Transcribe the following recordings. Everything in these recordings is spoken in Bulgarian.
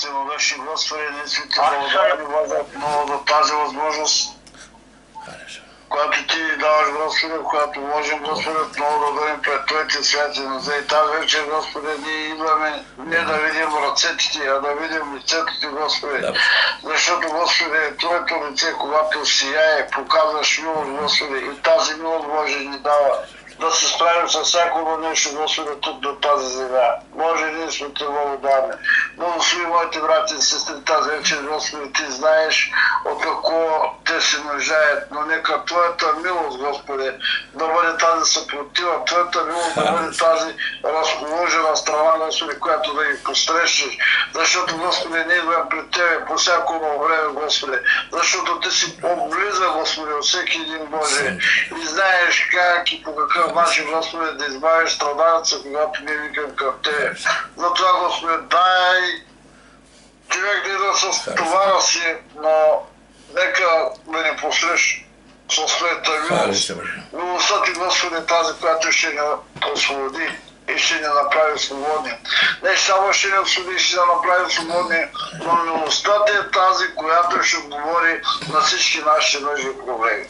всемогъщи Господи, единствени благодарни много за тази възможност, която Ти ни даваш, Господи, в която можем, Господи, отново да бъдем пред Твоите святи нозе. И тази вечер, Господи, ние идваме не да видим ръцете Ти, а да видим лицето Ти, Господи. Защото, Господи, Твоето лице, когато сияе, показваш милост, Господи, и тази милост Боже ни дава да се справим с всяко нещо, Господи, тук до тази земя. Може ние сме Те благодарни. Благослови моите брати и сестри тази вечер, Господи, Ти знаеш от какво те се нуждаят, но нека Твоята милост, Господи, да бъде тази съпротива, Твоята милост да бъде тази разположена страна, Господи, която да ги посрещаш. Защото, Господи, ние идваме пред Тебе по всяко време, Господи, защото Ти си облиза, Господи, от всеки един Боже и знаеш как и по какъв начин, Господи, да избавиш страдаеца, когато ние викам към Тебе. Затова, Господи, дай човек да идва с товара си, но нека да не посрещ със Твоята милост. Милостта Ти, Господи, тази, която ще ни освободи и ще ни направи свободни. Не само ще ни освободи и ще ни направи свободни, но милостта Ти е тази, която ще говори на всички наши нужди и проблеми.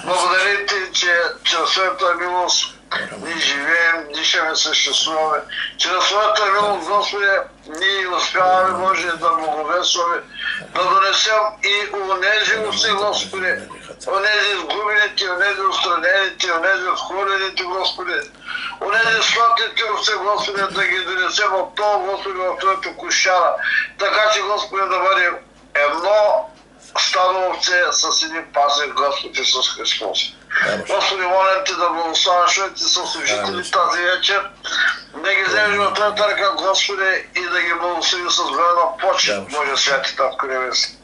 Благодаря Ти, че чрез Твоята милост ние живеем, дишаме, съществуваме. Чрез Своята милост, Господи, ние успяваме, може да благовестваме, да донесем и онези уси, Господи, онези изгубените, онези устранените, онези отхвърлените, Господи, онези сладките уси, Господи, да ги донесем от това, Господи, в Твоето кошара, така че, Господи, да бъдем едно стадо овце с един пасен, Господ Исус Христос. Господи, моля Ти да благославяш Твоите съслужители тази вечер, да ги вземеш в Твоята ръка, Господи, и да ги благослови с голема почет, Боже святи Татко Небесен.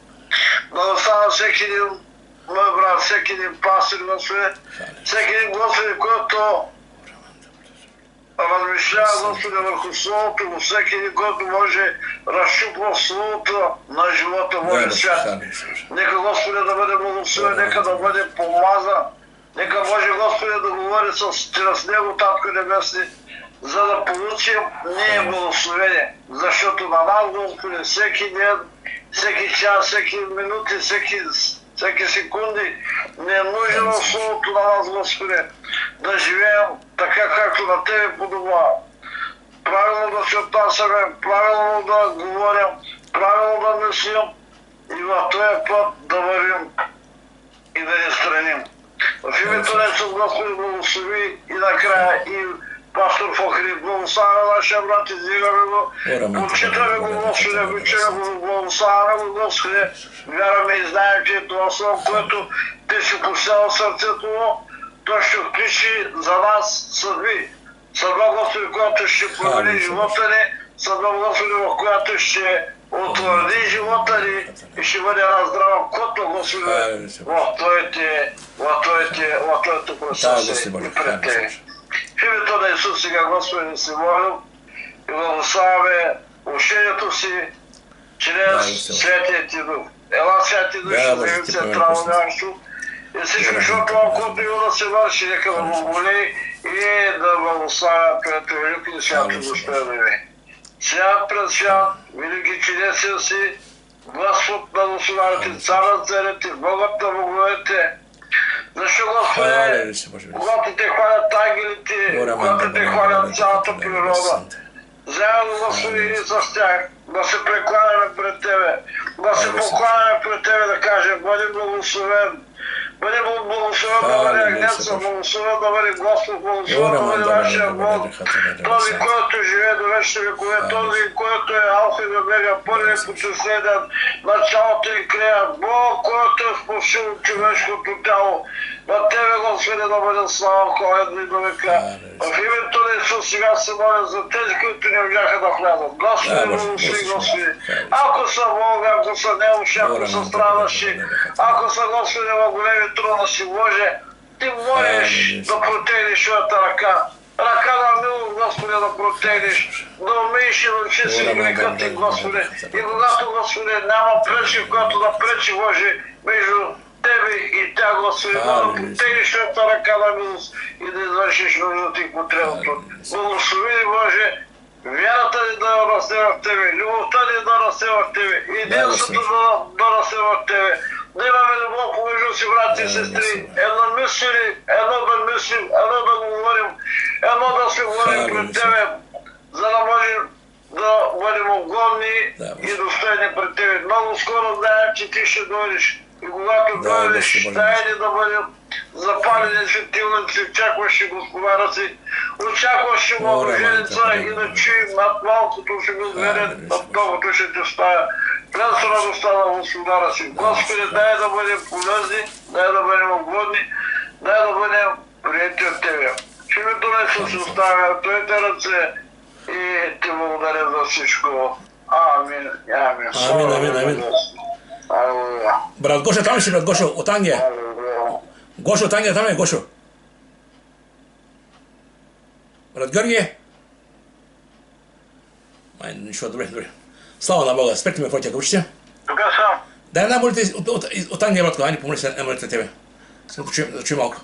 Благославя всеки един мой брат, всеки един пастир, Господи, всеки един, Господи, който размишлява, Господи, върху Словото му, всеки един, който може разчупва Словото на живота, Боже свят. Нека, Господи, да бъде благословен, нека да бъде помазан, нека може, Господи, да говори чрез Него, Татко Небесни, за да получим ние благословение. Защото на нас, Господи, всеки ден, всеки час, всеки минути, всеки секунди не е нужно в Словото на нас, Господи, да живеем така, както на Тебе подобава. Правилно да се отнасяме, правилно да говорим, правилно да мислим и в този път да вървим и да не страним. В името на Исус, Господи, благослови и накрая и пастор Фохри, благославяме нашия брат, издигаме го, почитаме го, Господи, обичаме го, благославяме го, Господи, вярваме и знаем, че е това слово, което Ти си посял сърцето му, то ще включи за нас съдби. Съдба, Господи, която ще промени живота ни, съдба, Господи, в която ще утвърди живота ни и ще бъде една здрава котла, Господи, в Твоето присъствие и пред Тебе. В името на Исус сега, Господи, се молим и благославяме общението си чрез Святия Ти Дух. Ела, Святи Дух, ще заявим централно място и всичко, защото колкото има да се върши, нека да благоволи и да благославя пред велики и свято Господи. Свят пред свят, велики чудесен си, Господ на дословите, Царът царете, Богът на боговете. Защо, Господи, когато Те хвалят ангелите, когато Те хвалят цялата природа, заедно, Господи, с тях, да се прекланяме пред Тебе, да се покланяме пред Тебе, да кажем, бъди благословен, бъде благословен да бъде Агнеца, благословен да бъде Господ, благословен да бъде нашия Бог, този, който живее до вечни векове, този, който е Алфа и Омега, първият и последен, началото и края, Бог, който е спасил човешкото тяло. На Тебе, Господи, да бъде слава, коледно и до века. В името на Исус сега се моля за тези, които не можаха да влязат. Господи, благослови, Господи. Ако са болни, ако са немощи, ако са страдащи, ако са, Господи, в големи трудности, Боже, Ти можеш да протегнеш Твоята ръка. Ръка на милост, Господи, да протегнеш, да умееш и да очистиш греха Ти, Господи. И когато, Господи, няма пречка, която да пречи, Боже, между Тебе и Тя, Господи, да протегнеш Твоята ръка на милост и да извършиш нуждата и потребното. Благослови, Боже, вярата ни да расте в Тебе, любовта ни да расте в Тебе, единството да расте в Тебе, да имаме любов помежду си, брати и сестри, едно да мислим, едно да говорим, едно да се говорим пред Тебе, за да можем да бъдем угодни и достойни пред Тебе. Много скоро знаем, че Ти ще дойдеш. И когато дойдеш, дай ни да бъдем запалени светилници, очакващи Господара си, очакващи младоженица и да чуем над малкото ще го зверят, над многото ще те стая. През радостта на Господара си. Господи, дай да бъдем полезни, дай да бъдем угодни, дай да бъдем приети от Тебе. В името на Исус се оставя в Твоите ръце и Ти благодаря за всичко. Амин. Амин. Брат Гошо, там ли си, брат Гошо, от Англия? Гошо, от Англия, там е Гошо? Брат Георги? Нищо, добре. Слава на Бога, спрете ме, Фотя, ако учите. Тук съм. Дай една молитва от Англия, братко, айде помоли се една молитва тебе. Искам да чуем малко.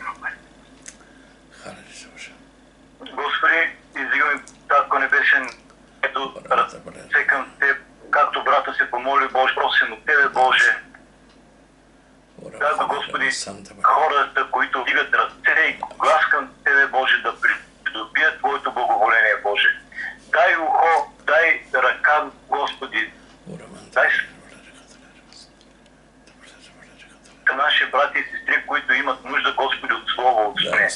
Господи, издигаме Татко Небесен, ето ръце към Теб, както брата се помоли, Боже, просим от Тебе, Боже. Да, Господи, хората, които дигат ръце и глас към Тебе, Боже, да придобият Твоето благоволение, Боже. Дай ухо, дай ръка, Господи, дай наши брати и сестри, които имат нужда, Господи, от Слово, от сне.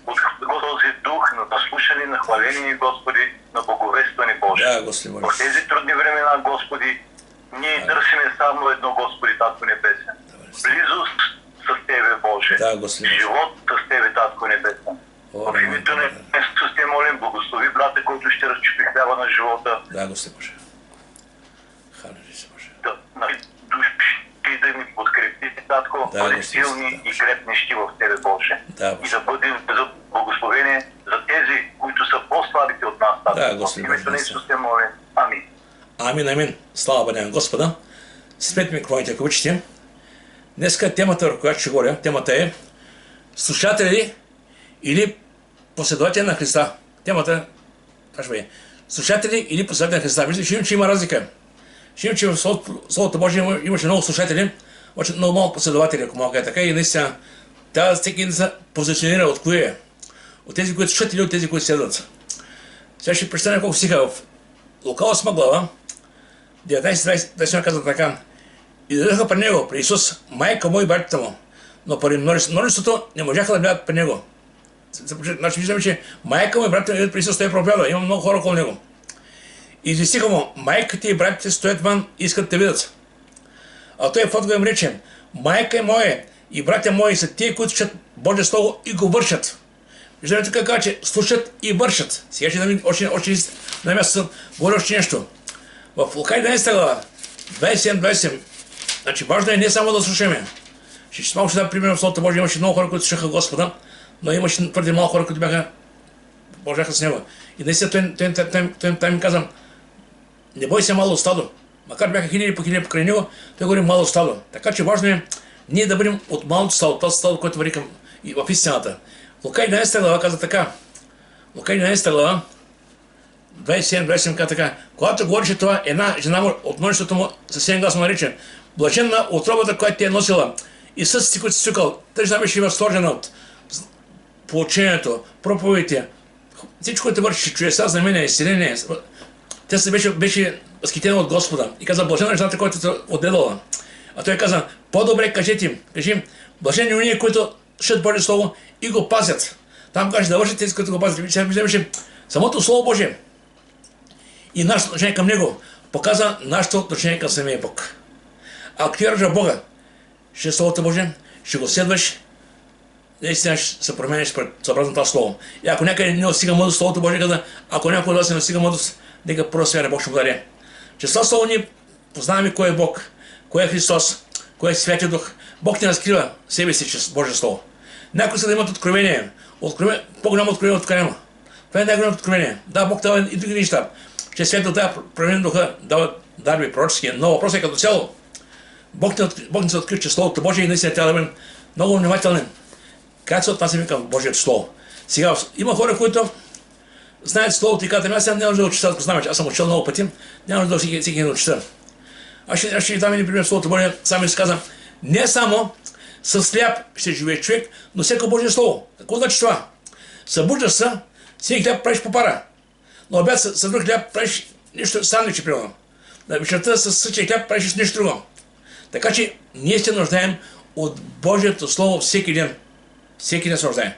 От този дух на слушане, на хваление, Господи, на благовестване, Боже. В тези трудни времена, Господи, ние търсиме само едно, Господи, Татко Небесен. Близост с Тебе, Боже. Живот с Тебе, Татко Небесен. В името на Исус те молим, благослови брата, който ще разчупи хляба на живота. Да, Господи Боже. Да, души да ни подкрепи, Татко, бъде силни и крепнещи в Тебе, Боже. И да бъдем за благословение за тези, които са по-слабите от нас, Татко. В името на Исус те молим. Амин. Амин. Слава бъде на Господа. Спрете микрофоните, ако обичате. Днеска темата, върху която ще говоря, темата е слушатели или последователи на Христа. Темата, е слушатели или последователи на Христа. Виждате, че има разлика. Ще имам, че в Словото Божие имаше много слушатели, много малко последователи, ако мога така, и наистина трябва всеки да се позиционира от кое е. От тези, които слушат или от тези, които следват. Сега ще прочета колко стиха в Лука 8 глава, 19-20 казва така. И дойдоха при него, при Исус, майка му и братята му, но поради множеството не можаха да влязат при него. Значи виждаме, че майка му и братята му идват при Исус, той проповядва, има много хора около него. И известиха му, майката и братите стоят вън и искат да те видят. А той в отговор им рече, майка моя и братя мои са тие, които чат Божие Слово и го вършат. Виждаме тук казва, че слушат и вършат. Сега ще дам още на място говоря още нещо. В Лука 11 глава, 27-28, значи важно е не само да слушаме. Ще малко ще дам пример в Словото Божие, имаше много хора, които слушаха Господа, но имаше твърде малко хора, които бяха с него. И наистина той ми каза, не бой се мало стадо. Макар бяха хиляди покрай него, той говори мало стадо. Така че важно е ние да бъдем от малото стадо, това стадо, което върви към в истината. Лука 11 глава каза така. Лука 11 глава, 27 каза така. Когато говореше това, една жена му от множеството му съвсем гласно нарича. Блаженна отробата, която ти е носила. И състите, които си сукал. Тъй жена беше възторжена от поучението, проповедите. Всичко, което върши чудеса, знамения, изцеление. Тя се беше възхитена от Господа и каза, блажена жената, която те отделала. А той каза, по-добре кажете им, блажени уния, които слушат Божие Слово и го пазят. Там каже да вършат тези, които го пазят. Виждаме, самото Слово Божие и нашето отношение към Него показва нашето отношение към самия Бог. Ако ти вярваш в Бога, ще е Словото Божие, ще го следваш, наистина ще се промениш съобразно това Слово. И ако някъде не достига мъдрост, Словото Божие каза, ако някой от вас не достига мъдрост, нека първо свяра Бог ще благодаря. Чрез това Слово ние познаваме кой е Бог, кой е Христос, кой е Святия Дух. Бог ни разкрива себе си чрез Божие Слово. Някои са да имат откровение. По-голямо откровение от Карема. Това е най-голямо откровение. Да, Бог дава и други неща. Чрез Святия дава променен духа, дава дарби пророчески. Но въпросът е като цяло. Бог ни се открива чрез Словото Божие и наистина трябва да бъдем много внимателни. Как се отнасяме към Божието Слово. Сега има хора, които знаят Словото и казват, аз няма нужда да чета, знам, че аз съм учил много пъти, няма нужда да всеки да чета. Аз ще ви дам един пример в Словото Божие, сам ми се каза, не само с хляб ще живее човек, но всяко Божие Слово. Какво значи това? Събуждаш се, всеки хляб правиш по пара, но обяд с друг хляб правиш нещо сандвичи, примерно. На вечерта с същия хляб правиш нещо друго. Така че ние се нуждаем от Божието Слово всеки ден. Всеки ден се нуждаем.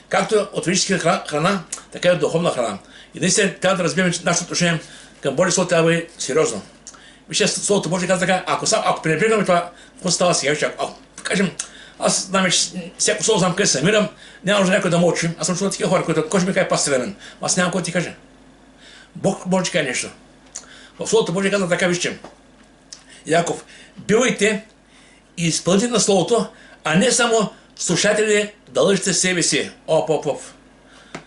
Както от физическа храна, така и от духовна храна. И наистина трябва да разберем, че нашето отношение към Божие Слово трябва да бъде сериозно. Вижте, Словото Божие казва така, ако пренебрегваме това, какво става сега? Вижте, ако кажем, аз знам, че всяко слово знам къде се намирам, няма нужда някой да мълчи. Аз съм чул такива хора, които кой ще ми каже пастире мен. Аз нямам кой да ти каже. Бог може да ти каже нещо. В Словото Божие казва така, вижте. Яков, бивайте и изпълнители на Словото, а не само слушатели да лъжете себе си. Оп.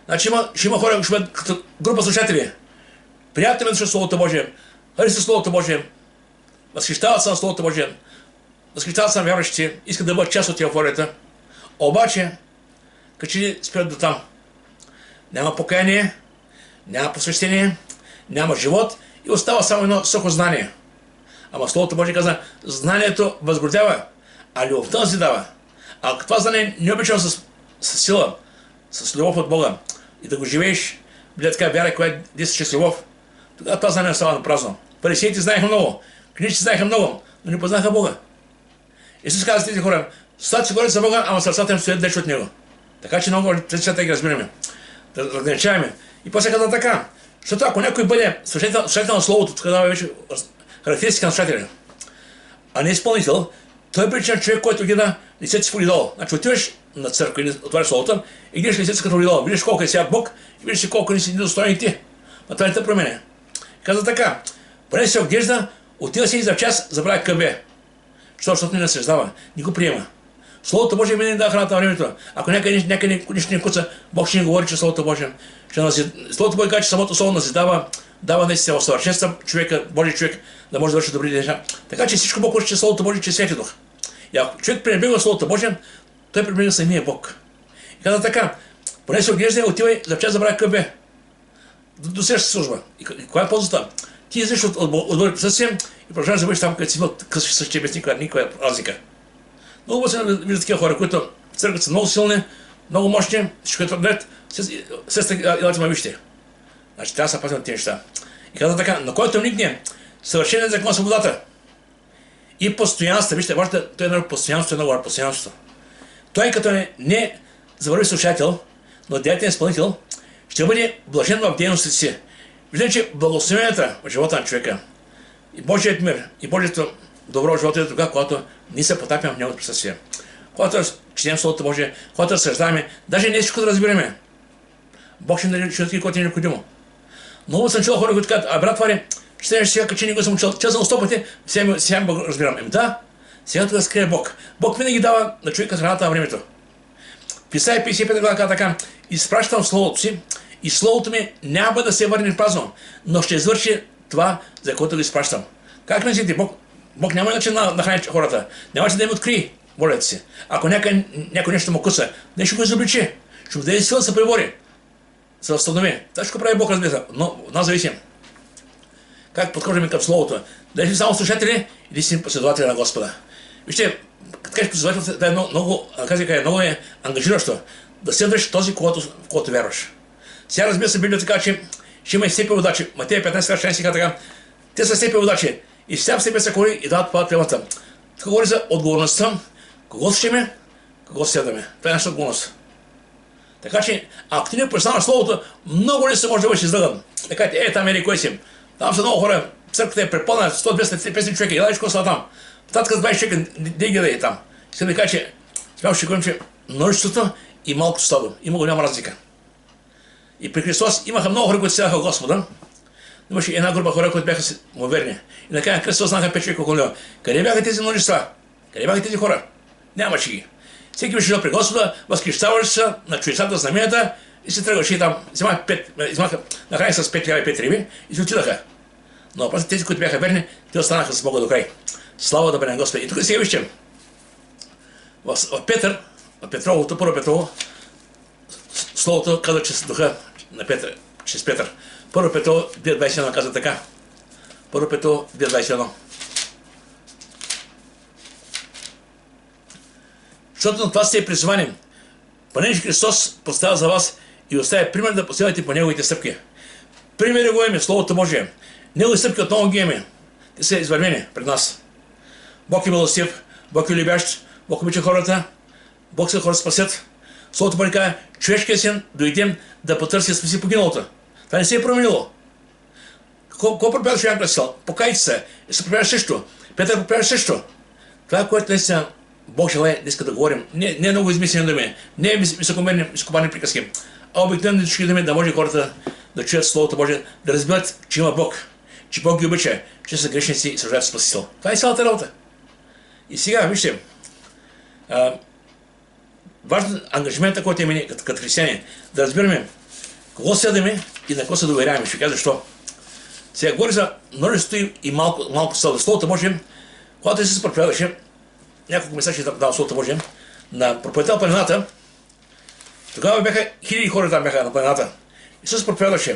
Значи ще има хора, ще бъдат като група слушатели. Приятели ме слушат Словото Божие, харесват Словото Божие, възхищават се на Словото Божие, възхищават се на вярващите, искат да бъдат част от еуфорията. Обаче, като че спират до там. Няма покаяние, няма посвещение, няма живот и остава само едно сухо знание. Ама Словото Божие каза, знанието възгордява, а любовта назидава. Ако това знание не е обичано с сила, с любов от Бога и да го живееш, били така вяра, която действаше с любов, тогава това знание става на празно. Фарисеите знаеха много, книжите знаеха много, но не познаха Бога. Исус каза тези хора, стат си говорят за Бога, ама сърцата им стоят далеч от Него. Така че много тези неща ги разбираме, да разграничаваме. И после каза така, защото ако някой бъде слушател на Словото, тогава вече характеристика на слушателя, а не изпълнител, той е приличен човек, който гледа лицето си в идол. Значи отиваш на църква или отваряш Словото и гледаш лицето си като идол. Виждаш колко е свят Бог и виждаш колко не си недостоен и ти. Но това не те променя. Каза така, поне се отглежда, отива си и за час забравя къбе. Защото не наслаждава, не го приема. Словото Божие мене да храната на времето. Ако някъде нищо не куца, Бог ще ни говори, че Словото Божие. Словото Божие казва, че самото Слово назидава, дава наистина усъвършенства човека, Божий човек, да може да върши добри неща. Така че всичко Бог учи, че Словото Божие, че е Свети Дух. И ако човек пренебрегва Словото Божие, той пренебрегва самия Бог. И каза така, поне се отглежда, отивай, за час забравя къбе. До следващата служба. И коя е ползата? Ти излизаш от Божие присъствие и продължаваш да бъдеш там, където си бил късваш същия без никаква разлика. Много се виждат такива хора, които в църквата са много силни, много мощни, всичко е твърдят, сестра, елате ме вижте. Значи трябва да се пазим от тези неща. И каза така, на който вникне съвършеният закон на свободата и постоянство, вижте, важно, той е много постоянство. Той като не завърви слушател, но деятелен изпълнител, ще бъде блажен в дейностите си. Виждам, че благословенията в живота на човека и Божият мир, и Божието добро в живота е тогава, когато ние се потапяме в Неговото присъствие. Когато четем Словото Божие, когато разсъждаваме, даже не всичко да разбираме. Бог ще ни даде човек, който е необходимо. Много съм чул хора, които казват, брат Вари, ще сега, като че не го съм учил, че съм 100 пъти, сега го разбирам. Да, сега тук скрие Бог. Бог винаги дава на човека храната на времето. Писай 55 глава така, изпращам Словото си и Словото ми няма да се върне празно, но ще извърши това, за което го изпращам. Как мислите, Бог няма начин да нахрани хората, няма начин да им открие волята си. Ако някой нещо му къса, нещо го изобличи, ще му даде сила да се пребори, се възстанови. Това ще го прави Бог, разбира се, но от нас зависим. Как подхождаме към Словото? Дали сме само слушатели или си последователи на Господа? Вижте, като кажеш последовател, това е много ангажиращо да следваш този, в когото вярваш. Сега разбира се, Библията така, че ще има и все преводачи. Матея 15 сега така. Те са все преводачи. И всяка себе се говори и дават това темата. Тук говори за отговорността, кого слушаме, кого следваме. Това е нашата отговорност. Така че, ако ти не представяш Словото, много не се може да бъдеш излъган. Да кажете, там кой си. Там са много хора, църквата е препълнена, 100-200 човека, и дадеш какво там. Татка с 20 човека, де ги да е там. Искам да кажа, че смело ще говорим, че множеството и малкото стадо. Има голяма разлика. И при Христос имаха много хора, които следваха Господа. Имаше една група хора, които бяха му верни. И накрая Христос знаха 5 човека около него. Къде бяха тези множества? Къде бяха тези хора? Нямаше ги. Всеки беше дошъл при Господа, възхищаваше се на чудесата, знаменията и се тръгваше и там. Взимаха накрая с 5 хиляди 5 риби и се отидаха. Но после тези, които бяха верни, те останаха с Бога до край. Слава да бъде на Господа. И тук сега вижте. В Петър, в Петровото, първо Петрово, Словото каза, че с духа на Петър, чрез Петър. Първо Петро 2.21 казва така. Първо Петро 2.21. Защото на това сте призвани, понеже Христос поставя за вас и оставя пример да последвате по Неговите стъпки. Примери го имаме, Словото Божие. Негови стъпки отново ги имаме. Те са извървени пред нас. Бог е милостив, Бог е любящ, Бог обича хората, Бог са хората спасят. Словото Божие казва, човешкият син дойде да потърси да спаси погиналото. Това не се е променило. Какво проповядваше Ян Кръстител? Покайте се. И се проповядваше също. Петър проповядваше също. Това, което наистина Бог желая да иска да говорим, не е много измислени думи, не е високомерни, високопарни приказки, а обикновено всички думи да може хората да чуят Словото Божие, да разберат, че има Бог, че Бог ги обича, че са грешници и се нуждаят Спасител. Това е цялата работа. И сега, вижте, важен ангажимент, който имаме като християни, да разбираме кого следваме и на кого се доверяваме. Ще кажа защо. Сега говори за множество и малко Словото Божие, когато Исус проповядваше, няколко места ще дам Словото Божие, на проповедта на планината, тогава бяха хиляди хора там бяха на планината. Исус проповядваше.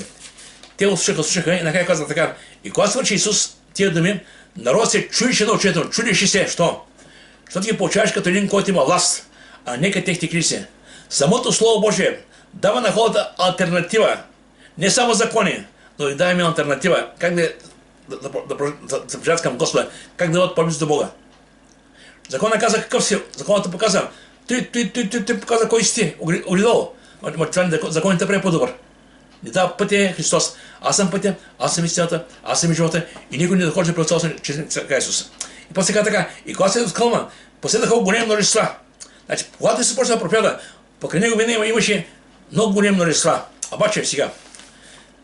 Те слушаха и накрая казва така. И когато свърши Исус тия думи, народ се чудеше на учението, чудеше се. Що? Защото ги получаваш като един, който има власт, а не като техните кризиси. Самото Слово Божие дава на хората алтернатива. Не само закони, но и дава им алтернатива. Как да се прижат към Господа, как да бъдат по-близо до Бога. Законът каза какъв си, законът показва. Той показва кой си ти, огледало. Законът те прави по-добър. Не дава пътя е Христос. Аз съм пътя, аз съм истината, аз съм и живота и никой не дохожда пред Царството чрез Исус. И после така. И когато се откълма, последваха големи множества. Значи, когато се почна да проповяда, покрай него винаги имаше много големи множества. Обаче сега,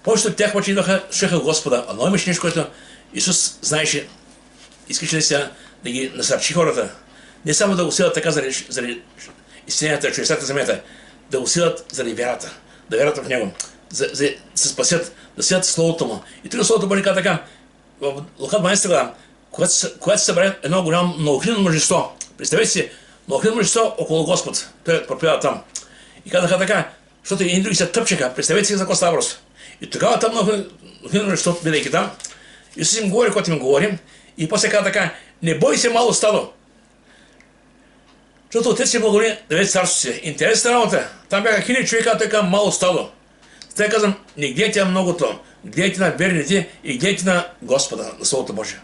повечето от тях обаче идваха, слушаха Господа, но имаше нещо, което Исус знаеше, искаше да ги насърчи хората. Не само да го усилят така заради истинята, чудесата земята, да го усилят заради вярата, да вярват в него, да се спасят, да сидят Словото му. И тук Словото Божие казва така, в Лука 12 глава, когато се събере едно голямо многохилядно множество, представете си, многохилядно множество около Господ, той проповяда там. И казаха така, защото и други се тъпчеха, представете си за какво става въпрос. И тогава там многохилядно множество, бидейки там, Исус им говори, когато им говорим, и после каза така, не бой се мало стадо. Защото Отец си благослови да веде царството си. Интересна работа. Там бяха хиляди човека, той каза мало стадо. Те казвам, не гледайте на многото, гледайте на верните и гледайте на Господа, на Словото Божие.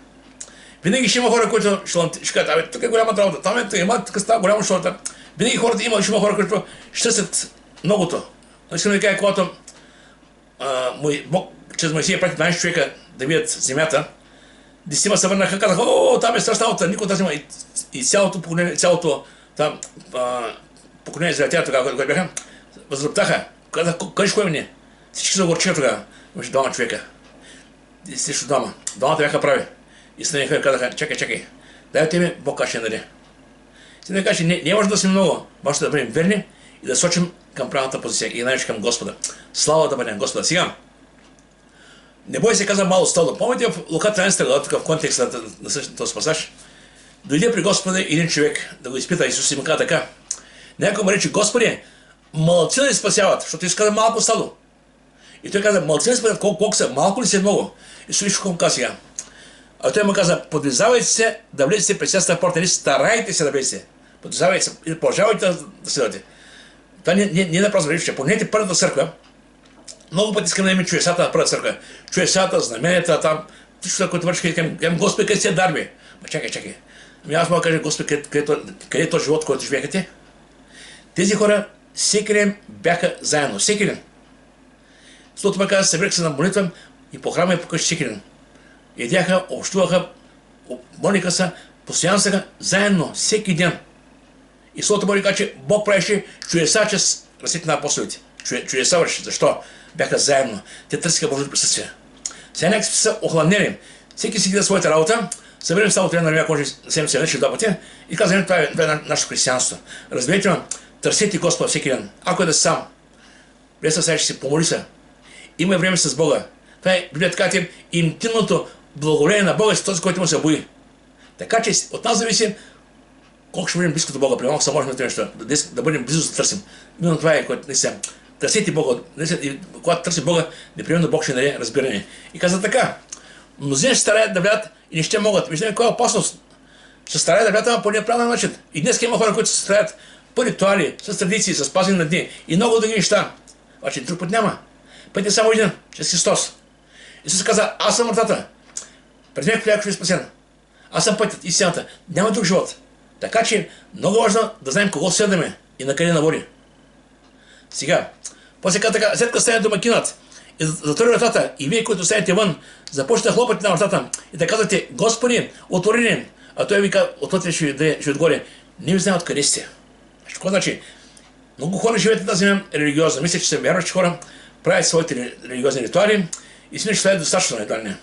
Винаги ще има хора, които ще кажат, тук е голямата работа, там тук става голяма шорта. Винаги хората ще има хора, които ще търсят многото. Но искам да кажа, когато Бог чрез Моисея прати 12 човека да видят земята, десетима се върнаха, казаха, там е страшна работа, никой тази има. И цялото поколение излетя тогава, когато бяха, възроптаха. Казах, къде ще ходим ние? Всички се огорчиха тогава. Имаше двама човека. И срещу двама. Двамата бяха прави. И станаха и казаха, чакай. Дайте ми, Бог ще даде. Си да каже, не може да сме много, може да бъдем верни и да сочим към правилната позиция и най-вече към Господа. Слава да бъдем Господа. Сега, не бой се каза мало стадо. Помните в Лука 13 глава, тук в контекста на същото пасаж, дойде при Господа един човек да го изпита. Исус и му каза така. Някой му рече, Господи, малцина ли спасяват, защото Исус каза малко стадо. И той каза, малцина ли спасяват, колко са, малко ли са много? Исус виж какво му каза сега. А той му каза, подвизавайте се да влезете през цялата порта, не старайте се да влезете. Подвизавайте се и продължавайте да следвате. Това не е напразно рече, помнете първата църква. Много пъти искам да имаме чудесата на първата църква. Чудесата, знаменията там, всичко, което върши, към Господи, къде си е дарби? Чакай. Аз мога да кажа, Господи, къде е този живот, който живеехте? Тези хора всеки ден бяха заедно. Всеки ден. Словото ме каза, събираха се на молитва и по храма и по къщи всеки ден. Едяха, общуваха, молиха се, постоянно са заедно, всеки ден. И Словото Божие каза, че Бог правеше чудеса чрез ръцете на апостолите. Чудеса върши. Защо? Бяха заедно. Те търсиха Божието присъствие. Сега някакси са охладнели. Всеки си гледа своята работа, съберем само трябва да може 70 вече два пъти и казваме, това е нашето християнство. Разберете ме, търсете Господа всеки ден. Ако е да си сам, без да сега ще се помоли се. Има време с Бога. Това е, Библията казва, интимното благоволение на Бога е този, който му се бои. Така че от нас зависи колко ще бъдем близко до Бога. При малко са можем да нещо, да бъдем близо да търсим. Именно това е, което наистина търсете Бога. Когато търси Бога, непременно Бог ще даде разбиране. И каза така, мнозина ще стараят да влядат и не ще могат. Виждаме коя опасност. Ще стараят да влядат, ама по неправилен начин. И днес има хора, които се стараят по ритуали, с традиции, с спазване на дни и много други неща. Обаче друг път няма. Път е само един, чрез Христос. Исус каза, аз съм вратата. През мен хляк ще е спасен. Аз съм пътят, истината. Няма друг живот. Така че много важно да знаем кого следваме и на къде наводи. Сега, после каза така, след като стане домакинът и затвори вратата и вие, които станете вън, започнете да хлопате на вратата и да казвате, Господи, отвори ни. А той вика, отвътре ще отгоре. Не ви знае откъде сте. Какво значи? Много хора живеят на тази земя религиозно. Мисля, че са вярващи хора, правят своите религиозни ритуали и си мисля, че това е достатъчно едва не.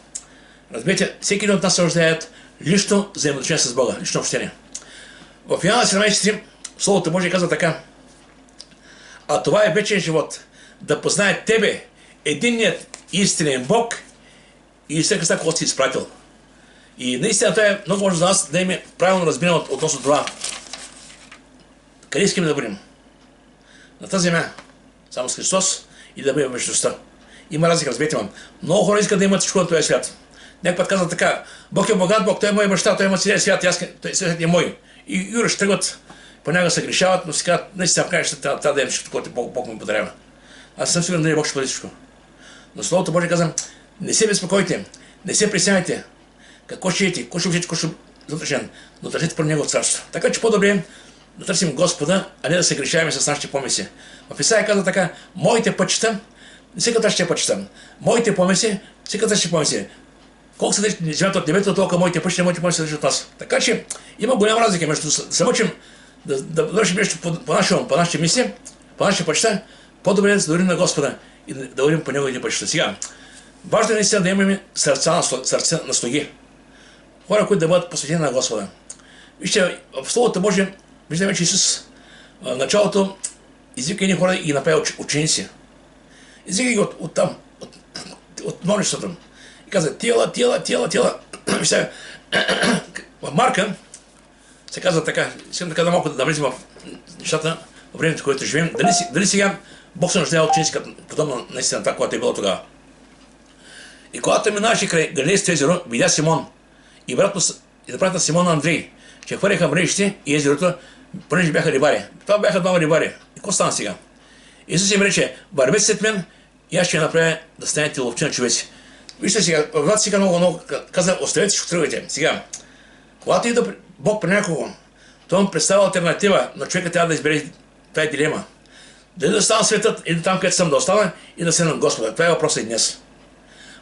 Разберете, всеки един от нас се нуждаят лично взаимоотношение с Бога, лично общение. В Йоанна 17 Словото Божие казва така, а това е вечен живот, да познае Тебе, единният истинен Бог и всеки Христа, който си изпратил. И наистина това е много важно за нас да имаме правилно разбиране относно това. Къде искаме да бъдем? На тази земя, само с Христос и да бъдем в вечността. Има разлика, разберете ме. Много хора искат да имат всичко на този свят. Някой път казват така, Бог е богат Бог, той е мой баща, той има целия свят, той свят е мой. И Юра ще тръгват, понякога се грешават, но си казват, наистина в края ще трябва да имам всичко, което Бог ми подарява. Аз съм сигурен, дали Бог ще бъде всичко. Но Словото Божие казвам, не се безпокойте, не се присягайте. Какво ще идете, какво ще учите, какво ще затрешен, но търсете про Него царство. Така че по-добре да търсим Господа, а не да се грешаваме с нашите помисли. В Исаия казва така, моите пътища, не всеки ще пътища, моите помисли, всеки ще помисли. Колко се държи земята от небето, толкова моите пътища, моите помисли се държат от нас. Така че има голяма разлика между да се мъчим да вършим нещо по нашите мисли, по нашите пътища, по-добре да се доверим на Господа и да вървим по Неговите пътища. Сега, важно е наистина да имаме сърца на слуги. Хора, които да бъдат посветени на Господа. Вижте, в Словото Божие виждаме, че Исус в началото извика едни хора и ги направи ученици. Извика ги от там, от множеството. И каза, тела. Вижте, в Марка се казва така, искам да кажа малко да влезем в нещата, в времето, в което живеем. Дали сега Бог се нуждае от ученици, подобно наистина това, което е било тогава. И когато минаваше край Галилейското езеро, видя Симон и брат на Симон Андрей, че хвърляха мрежите и езерото, понеже бяха рибари. Това бяха двама рибари. И какво стана сега? Исус им рече, вървете след мен и аз ще направя да станете ловци на човеци. Вижте сега, когато сега много каза, оставете всичко, тръгвайте. Сега, когато идва Бог при някого, той му представя алтернатива, но човека трябва да избере тази дилема. Дали да стана светът или там, където съм да остана и да се на Господа. Това е въпросът и днес.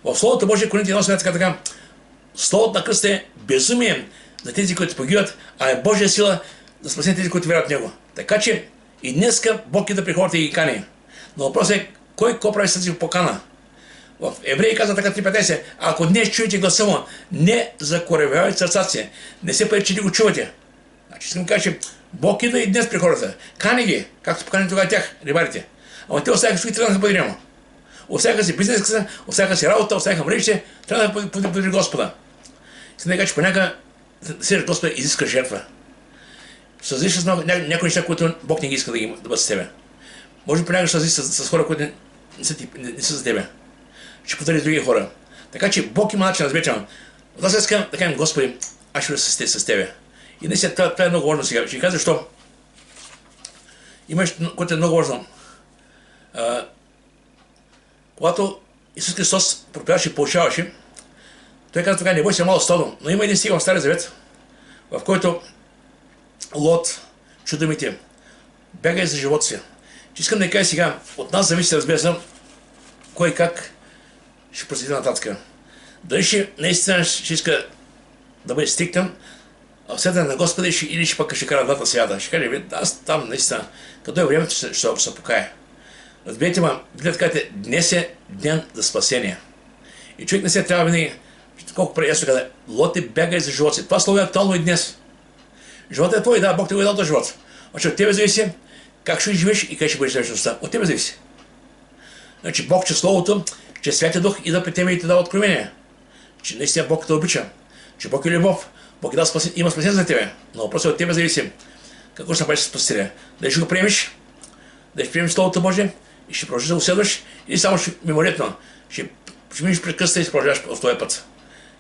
В Словото Божие Коринти 1 така, Словото на кръста е безумие за тези, които погиват, а е Божия сила да спасне тези, които вярват в Него. Така че и днеска Бог иде при хората и ги кани. Но въпросът е, кой прави с тази покана? В Евреи казва така 3:15, ако днес чуете гласа му, не закоревявайте сърцата си, не се пари, че ли го чувате. Значи искам да кажа, че Бог идва и днес при хората. Кани ги, както покани тогава тях, рибарите. Ама те оставяха всички тръгнаха по Няма. Оставяха си бизнеса, оставяха си работа, оставяха мрежите, трябва да подири Господа. Искам да кажа, че понякога Сирът Господа изиска жертва. Съзри с някои неща, които Бог не ги иска да бъдат с тебе. Може понякога ще съзри с хора, които не са за тебе. Ще подари други хора. Така че Бог има начин, разбирам. Аз искам да кажем, Господи, аз ще бъда с тебе. И наистина това е много важно сега. Ще ви кажа защо. Има нещо, което е много важно. Когато Исус Христос проповядваше и получаваше, той каза така, не бой се мало стадо. Но има един стих в Стария Завет, в който Лот чу думите, бягай за живота си. Че искам да ви кажа сега, от нас зависи, разбира се, кой как ще проследи нататък. Дали наистина ще иска да бъде стиктен, а в следване на Господа или ще пък ще кара двата свята. Ще каже, аз там наистина, като е времето, ще се покая. Разберете ме, вие кажете, днес е ден за спасение. И човек не се трябва винаги, колко преди ясно каза, Лоте, бягай за живота си. Това слово е актуално и днес. Животът е твой, да, Бог те го е дал този живот. Значи от тебе зависи как ще живееш и къде ще бъдеш вечността. От тебе зависи. Значи Бог, че Словото, че Святия Дух идва при тебе и ти дава откровение. Че наистина Бог те обича. Че Бог е любов. Бог има спасение за тебе. Но въпросът от тебе зависи. Какво ще направиш с спасителя? Дали ще го приемеш? Дали ще приемеш Словото Божие? и ще продължиш да го следваш, или само мимолетно ще минеш пред кръста и ще продължаваш в този път.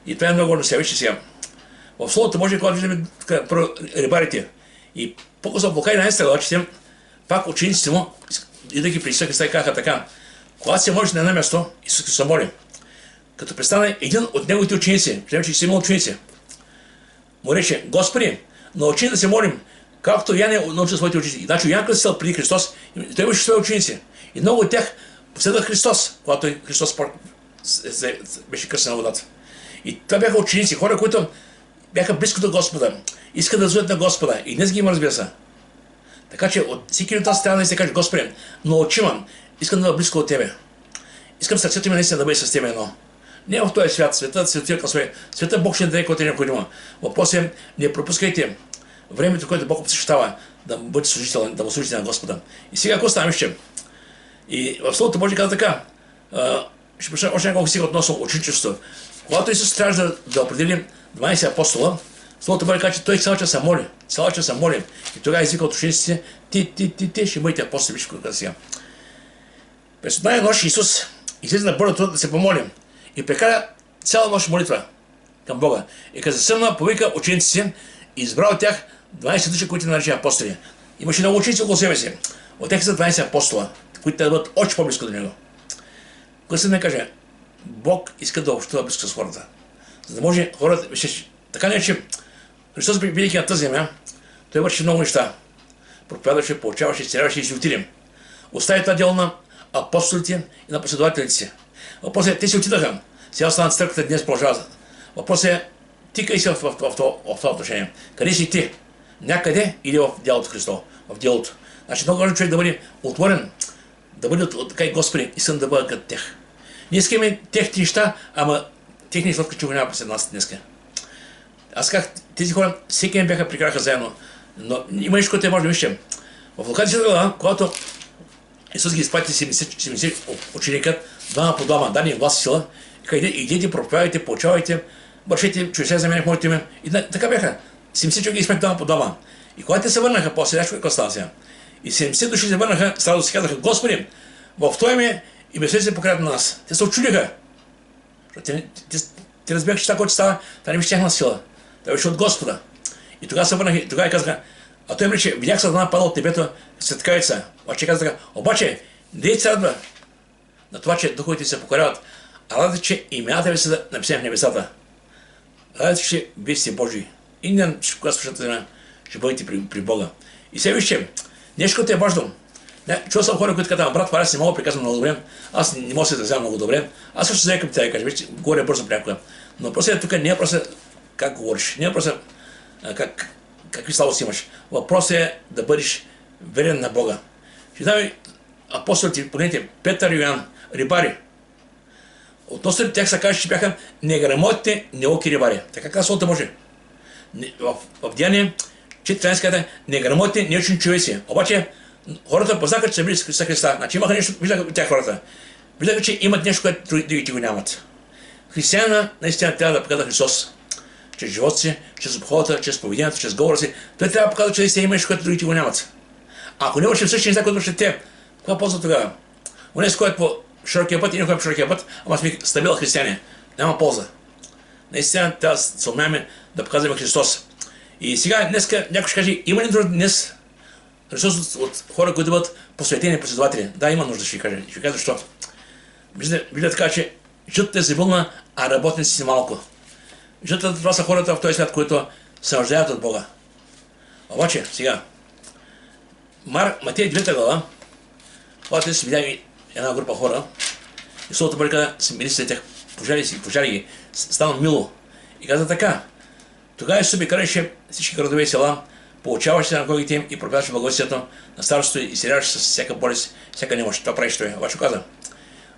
И това е много важно сега. Вижте сега. В Словото може, когато виждаме рибарите и по-късно в Лука 11 глава четем, пак учениците му, и да ги при Исус Христа и казаха така: когато се молиш на едно място, Исус Христос моли, като престане един от неговите ученици, знаем, че си имал ученици, му рече: Господи, научи да се молим, както Ян е научил своите ученици. Значи Ян кръстил преди Христос, и той имаше свои ученици. И много от тях последваха Христос, когато Христос беше кръстен на водата. И това бяха ученици, хора, които бяха близко до Господа, искат да зоват на Господа. И днес ги има, разбира се. Така че от всеки от нас трябва да се каже: Господи, научи ме, искам да бъда близко от Тебе. Искам сърцето ми наистина да бъде с Тебе едно. Не в този свят, светът се отива към своя. Света Бог ще даде, което е необходимо. Въпросът е: не пропускайте времето, което Бог посещава, да бъде служител, да му служите на Господа. И сега, ако ставаме ще. И в Словото Божие казва така, ще почна още няколко стиха относно ученичеството. Когато Исус трябваше да определи 12 апостола, Словото Божие казва, че той цял час се моли. И тогава извика от учениците: ти ще бъдете апостоли. Виж какво сега. През една нощ Исус излезе на бърдото да се помолим и прекара цяла нощ молитва към Бога. И като засъмна, повика учениците и избра от тях 12 души, които нарича апостоли. Имаше много ученици около себе си. От тях са 12 апостола, които трябва да бъдат още по-близко до Него. Който да каже: Бог иска да общува близко с хората. За да може хората... Така не, че Христос, бидейки на тази земя, той върши много неща. Проповядваше, получаваше, изцеляваше и си отидем. Остави това дело на апостолите и на последователите си. Въпросът е: те си отидаха. Сега останат църквата, днес продължават. Въпросът е: ти къде си в това отношение? Къде си ти? Някъде или в делото Христо? В делото. Значи много важно човек да бъде отворен, да бъде така: и Господи, искам да бъда като тях. Ние искаме техни неща, ама техни неща, че го няма пред нас днес. Аз казах, тези хора всеки ден бяха прикараха заедно. Но има нещо, което може да вижте. В Лука 10 глава, когато Исус ги изпрати 70 ученика, двама по двама, даде им власт и сила, и идете, проповядайте, получавайте, вършете чудеса за мен в моето име. И така бяха. 70 човека ги изпрати двама по двама. И когато те се върнаха, после какво става сега? И 70 души се върнаха, сразу си казаха: Господи, в Твое име и без се покарят на нас. Те се очудиха. Те разбираха, че това, което става, това не беше тяхна сила. Това беше от Господа. И тогава се върнаха, и тогава казаха: а той им рече: видях Сатана падал от небето, светкавица. Обаче каза така: обаче, не се радва на това, че духовете се покоряват, а радвате, че имената ви са написани в небесата. Радвате, че вие сте Божии. И не, когато слушате земя, ще бъдете при Бога. И сега вижте, нещо, което е важно. Чувал съм хора, които казват: брат, аз не мога да приказвам много добре, аз не мога да се изразявам много добре. Аз също се към тя и кажа: вижте, говоря бързо понякога. Но въпросът е тук, не е въпросът как говориш, не е въпросът какви слабости имаш. Въпросът е да бъдеш верен на Бога. Ще дам апостолите, понете Петър и Йоан, рибари. Относно тях се каже, че бяха неграмотните, неоки рибари. Така казва Словото Божие. В Деяние 4:13 казва: неграмотни, неучени човеци. Обаче хората познаха, че са били с Христа. Значи имаха нещо, виждаха от тях хората. Виждаха, че имат нещо, което другите го нямат. Християнина наистина трябва да показва Христос. Чрез живота си, чрез обходата, чрез поведението, чрез говора си. Той трябва да показва, че наистина има нещо, което другите го нямат. Ако не вършим същи неща, които вършат те, каква полза тогава? Унес, който по широкия път и никой по широкия път, ама сме стабил християни. Няма полза. Наистина трябва да се умеем да показваме Христос. И сега, днеска, някой ще каже: има ли нужда днес ресурс от хора, които бъдат посветени последователи? Да, има нужда, ще ви кажа. Ще ви кажа защо. Виждате така, че жътата е завилна, а работници си малко. Жътата, това са хората в този свят, които се нуждаят от Бога. Обаче, сега, Матея 9 глава, когато си видяли една група хора, и Словото Божие каза: смири се тях, пожари ги, стана мило. И каза така: тогава Исус обикаляше всички градове и села, получаваше синагогите им и проповядваше благовестието на старостта и изцеляваше с всяка болест, всяка немощ. Това правеше той. Обаче каза: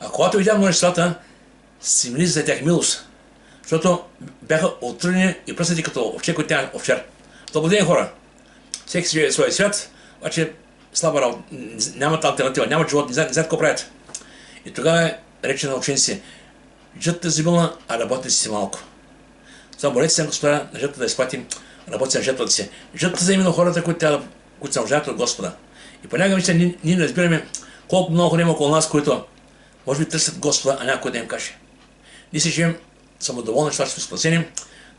а когато видя множествата, си мили за тях милост, защото бяха отрудени и пръснати като овче, които тя овчар. Слободени хора. Всеки си живее своя свят, обаче слаба работа, нямат алтернатива, нямат живот, не знаят какво правят. И тогава е рече на ученици: жътата е завилна, а работници си малко. Само молете се на Господа на жътата да изплатим работи на жертвата си. Жертвата са именно хората, които се нуждаят от Господа. И понякога мисля, ние не разбираме Колко много хора има около нас, които може би търсят Господа, а някой да им каже. Ние си живеем самодоволни, че това сме спасени,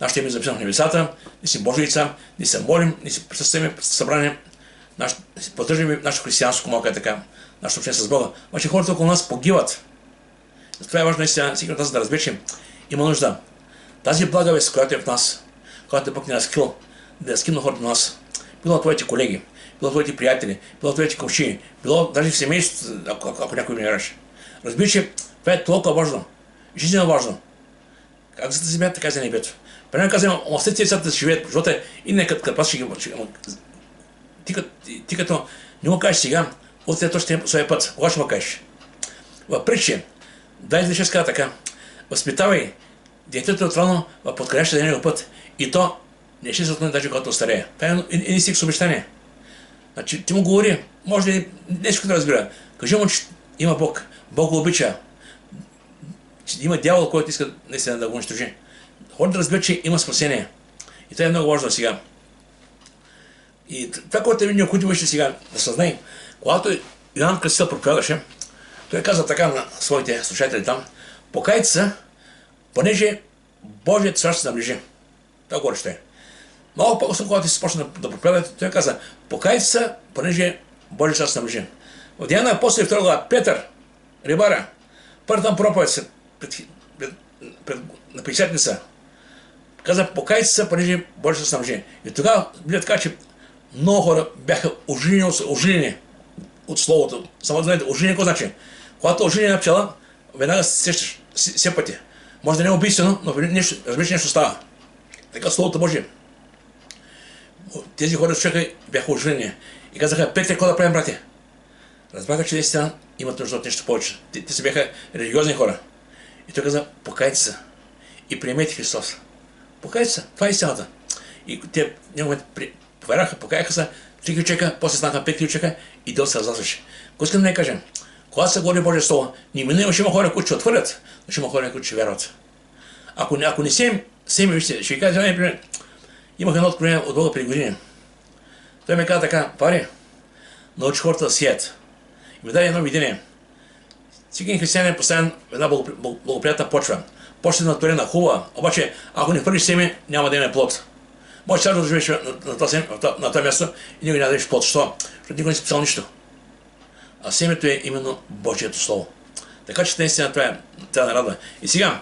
нашите име записано в небесата, ние си Божи лица, ние се молим, ние си присъстваме събрание, поддържаме нашето християнско, малко е така, нашето общение с Бога. Обаче хората около нас погиват. Това е важно наистина, всеки от нас да разбере, че има нужда. Тази благовест, която е в нас, която Бог ни разкрил, да скимна хората на нас, било твоите колеги, било твоите приятели, било твоите комшии, било даже в семейството, ако някой ми вярваш. Разбира, че това е толкова важно, жизненно важно. Как за земята, така и за небето. Примерно казвам, оставете децата да живеят живота и не като пас ще ги... Ти като не го кажеш сега, утре то ще е своя път. Кога ще го кажеш? В притчи, 26 казва така, възпитавай детето отрано в подходящия за него път и то не ще се отклони даже когато остарее. Това е един стих с обещание. Значи, ти му говори, може ли нещо да разбира. Кажи му, че има Бог. Бог го обича. Че има дявол, който иска наистина да го унищожи. Хората да разбират, че има спасение. И това е много важно сега. И това, което е необходимо беше сега да съзнай, когато Йоан Кръстител проповядваше, той каза така на своите слушатели там, покайте се, понеже Божият царство се наближи. Това говори ще е. Малко по-късно, когато се започна да проповядва, той каза, покайте се, понеже Божият царство се наближи. В Деяния на апостоли 2 глава, Петър, рибаря, първата проповед на Петдесетница, каза, покайте се, понеже Божият царство се наближи. И тогава били така, че много хора бяха ожилени от словото. Само да знаете, ожилени какво значи? Когато ожилени на пчела, веднага се сещаш все пъти. Може да не е убийствено, но разбираш, нещо става. Така Словото Божие. Тези хора човека бяха ожилени и казаха, Петре, какво да правим, брате? Разбраха, че наистина имат нужда от нещо повече. Те си бяха религиозни хора. И той каза, покайте се и приемете Христос. Покайте се, това е истината. И те повярваха, покаяха се, 3 ключека, после станаха 5 ключека и дел се разлазваше. Какво искам да не кажем? Когато се говори Божие Слово, неминуемо ще има хора, които ще отвърят, но ще има хора, които ще вярват. Ако не сеем, вижте, ще ви кажа, например, имах едно откровение от Бога преди години. Той ми каза така, пари, научи хората да сеят. И ми даде едно видение. Всеки християнин е поставен в една благоприятна почва. Почва на турена хубава, обаче ако не хвърлиш семе, няма да има плод. Може цяло да живееш на това място и никой няма да имаш плод. Защо? Защото никой не специал нищо. А семето е именно Божието Слово. Така че наистина това е нарада. И сега,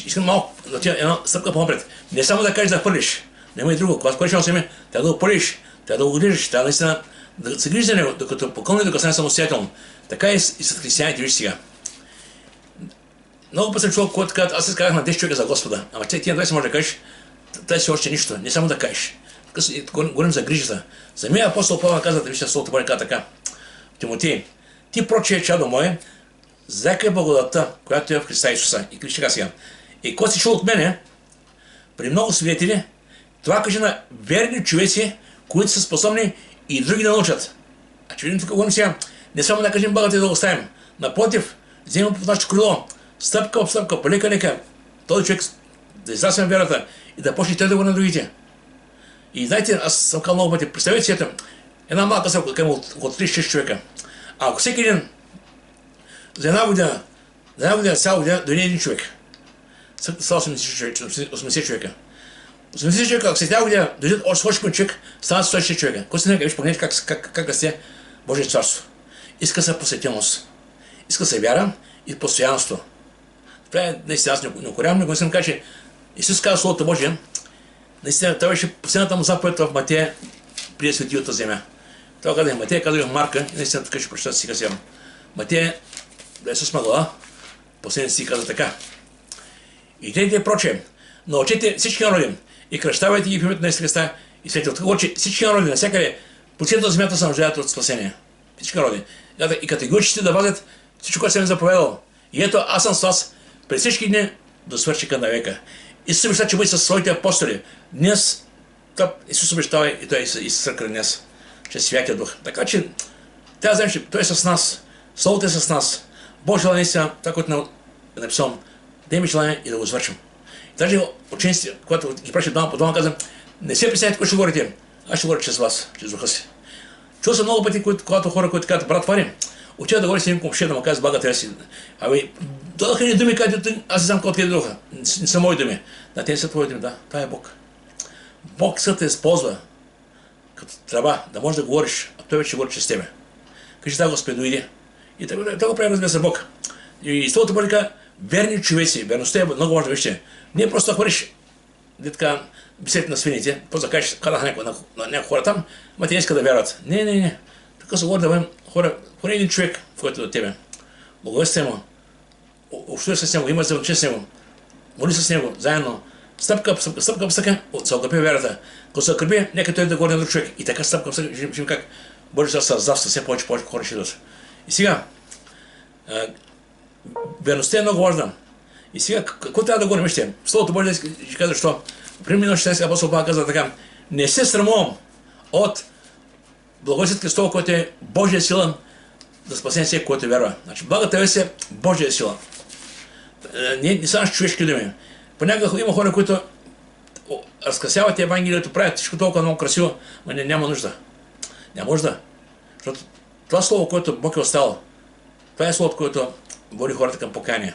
искам малко да отида една стъпка по-напред. Не само да кажеш да хвърлиш, няма и друго. Когато хвърлиш едно семе, трябва да го полиш, трябва да го грижиш, трябва наистина да се грижиш за него, докато покълне, докато стане самостоятелно. Така и с християните, виж сега. Много път съм чувал, когато казват, аз се казах на 10 човека за Господа, ама тия 20 може да кажеш, това си още нищо, не само да кажеш. Говорим за грижата. Самия апостол Павел казва, вижте, Словото Божие казва така. Тимотей, ти прочие, чадо мое, закай благодатта, която е в Христа Исуса. И кажи сега. И какво си чул от мене, при много свидетели, това кажи на верни човеци, които са способни и други да научат. А че видим тук говорим сега, не само да кажем Богата и да го оставим. Напротив, вземем под нашето крило, стъпка об стъпка, полека, този човек да израсне вярата и да почне да го на другите. И знаете, аз съм казал много пъти, представете си една малка селка, към около 36 човека. А ако всеки ден за една година, цяла година, дойде един човек. Са 80 човека. 80 човека, ако след една година дойдат още човек, стават 160 човека. Кой се нека, виж погледнеш как расте Божие царство. Иска се посветеност. Иска се вяра и постоянство. Това е наистина, аз не укорявам, но съм кажа, че Исус каза Словото Божие, наистина, това беше последната му заповед в Матея, преди светилата земя. Това каза Матея, каза в Марка, и наистина тук ще прочитам стиха сега. Матея, да Исус глава, последният стих каза така. Идете проче, научете всички народи и кръщавайте ги в името на Исус Христа и светил. Така че всички народи, навсякъде, по цялата земята се нуждаят от спасение. Всички народи. И като ги учите да вадят всичко, което съм заповедал. И ето, аз съм с вас през всички дни до свършика на века. Исус обещава, че бъде със своите апостоли. Днес Исус обещава и той и съркра днес. Че Святия Дух. Така че трябва да знаем, че той е с нас. Словото е с нас. Бог желание наистина, това, което е написал, да имаме желание и да го свършим. Даже учениците, когато ги пращат дома по дома, казвам, не се притеснявайте, какво ще говорите. Аз ще говоря чрез вас, чрез духа си. Чул съм много пъти, когато хора, които казват, брат Вари, отида да говори с един комшия, да му казва блага трябва си. Абе, дадоха ни думи, където аз не знам къде дадоха. Не са мои думи. Да, те не са твои думи, да. Това е Бог. Бог се те използва като трябва да можеш да говориш, а той вече говори чрез тебе. Кажи, да, Господи, дойди. И това го прави, разбира се, Бог. И Словото Божие казва, верни човеци, верността е много важна, вижте. Не просто да хвъриш, така, беседите на свините, просто да кажеш, казах на някои хора там, ама те не искат да вярват. Не. Така се говори да бъдем хора, поне един човек, в който до тебе. Благовестите му, общувай с него, има взаимодействие с него, моли с него, заедно, стъпка по стъпка, се укрепи вярата. Като се укрепи, нека той да говори на друг човек. И така стъпка по стъпка, виждам как Божия създавства, все повече хора ще идват. И сега, верността е много важна. И сега, какво трябва да говорим? Вижте, Словото Божие ще казва, защо? Примерно, ще апостол Павел казва така, не се срамувам от благовестието Христово, което е Божия сила за спасение всеки, който вярва. Значи, благата вест е Божия сила. Не са наши човешки думи. Понякога има хора, които разкрасяват Евангелието, правят всичко толкова много красиво, но няма нужда. Няма нужда. Защото това слово, което Бог е оставил, това е словото, което води хората към покаяние.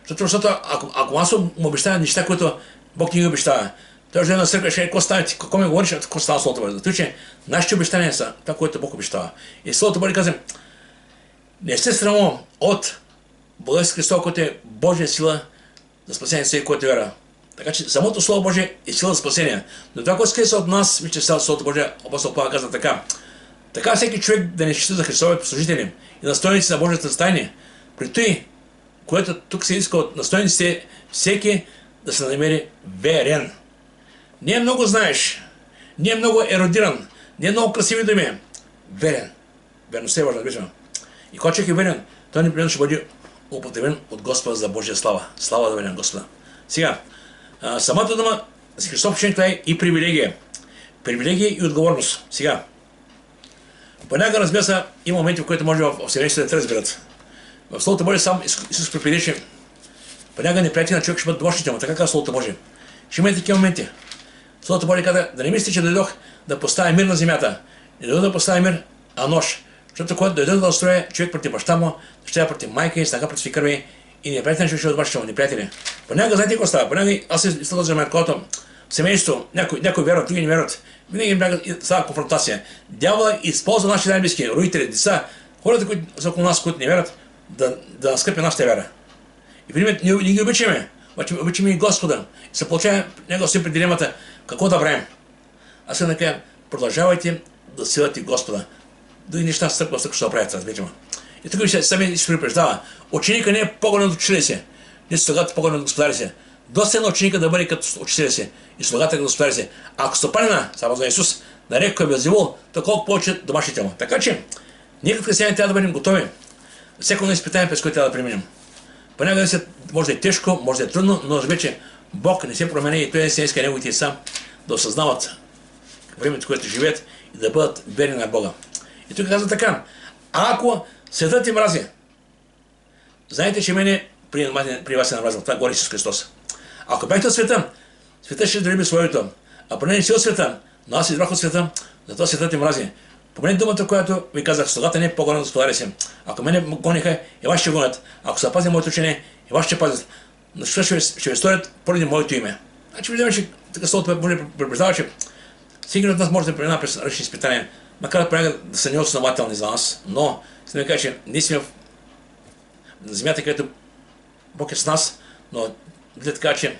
Защото ако аз му обещавам неща, които Бог не ги обещава, той ще на църква, ще какво става ти, какво ми говориш, какво става Словото Божие. Zato, че нашите обещания са това, което Бог обещава. И Словото Божие казва, не се срамувам от Благовестието Христово, което е Божия сила за спасение всеки, който вярва. Така че самото Слово Божие е сила за спасение. Но това, което се от нас, вижте Словото Божие, апостол Павел казва така. Така всеки човек да не счита за Христови послужители и настойници на Божията тайна. При той, което тук се иска от настойниците, всеки да се намери верен. Не е много знаеш, не е много еродиран, не е много красиви думи. Верен. Верността е важна, виждам. И когато човек е верен, той непременно ще бъде употребен от Господа за Божия слава. Слава да бъде на Господа. Сега, самата дума с Христов ученик това е и привилегия. Привилегия и отговорност. Сега, понякога, разбира се, има моменти, в които може в семейството да те разберат. В Словото Божие сам Исус преподеше. Понякога неприятели на човек ще бъдат домашните му, така казва Словото Божие. Ще има и такива моменти. Словото Божие казва, да не мислите, че дойдох да поставя мир на земята. Не дойдох да поставя мир, а нож. Защото когато дойдох да настроя човек против баща му, ще против майка и снаха против кърви и неприятели на човек ще от баща му, неприятели. Понякога знаете какво става? Понякога аз се става за мен, когато в семейството някои вярват, други не вярват. Винаги става конфронтация. Дявола използва нашите най-близки родители, деца, хората, които са около нас, които не вярват, да скъпи нашата вяра. И пример, ние ги обичаме, обичаме и Господа. И се получава него си пред дилемата, какво да правим. Аз се накажа, продължавайте да силате Господа. Други неща в църква ще правят, разбираме. И тук ще сами се предупреждава. Ученика не е по-голям от учителя си, не слугата по-голям от господаря си. Доста на ученика да бъде като учителя си и слугата като господаря си. Ако стопанина, само за Исус, нарекоя Белзевул, то колко повече домашните му. Така че, ние като християни трябва да бъдем готови. Всяко едно изпитание, през което трябва да преминем. Понякога може да е тежко, може да е трудно, но разбира, че Бог не се променя и той не се иска неговите деца да осъзнават времето, което живеят и да бъдат верни на Бога. И тук казва така, ако светът ти мрази, знаете, че мене при вас е намразил. Това говори Исус Христос. Ако бяхте от света, светът ще дреби своето. А поне не си от света, но аз идвах от света, затова светът ти мрази. Помни думата, която ви казах, слугата не е по-голям от господаря си. Ако мене гониха, и вас ще гонят. Ако се пази моето учение, и вас ще пазят. Но ще ви сторят поради моето име. Значи виждаме, че така Словото Божие предупреждава, че всеки от нас може да преминава през различни изпитания, макар да са неоснователни за нас, но ще ми кажа, че ние сме в земята, където Бог е с нас, но видите така, че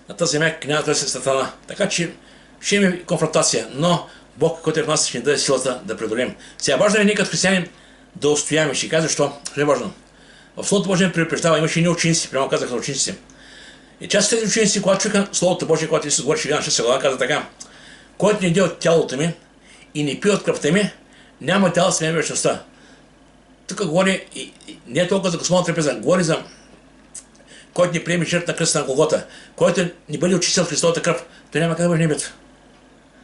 на тази земя князът е Сатана. Така че ще има конфронтация, но Бог, който е в нас, ще ни даде силата да преодолеем. Сега важно е ние като християни да устояваме. Ще кажа защо? Ще е важно. В Словото Божие предупреждава, имаше и ученици, прямо казаха на ученици. И част от тези ученици, когато чуха Словото Божие, когато Исус говори, ще се глава, каза така: който не иде от тялото ми и не пие от кръвта ми, няма тяло с мен вечността. Тук говори, не е толкова за Господна трапеза, говори за който не приеме жертва на кръста на Голгота, който не бъде очистил в Христовата кръв, той няма как да бъде в небето.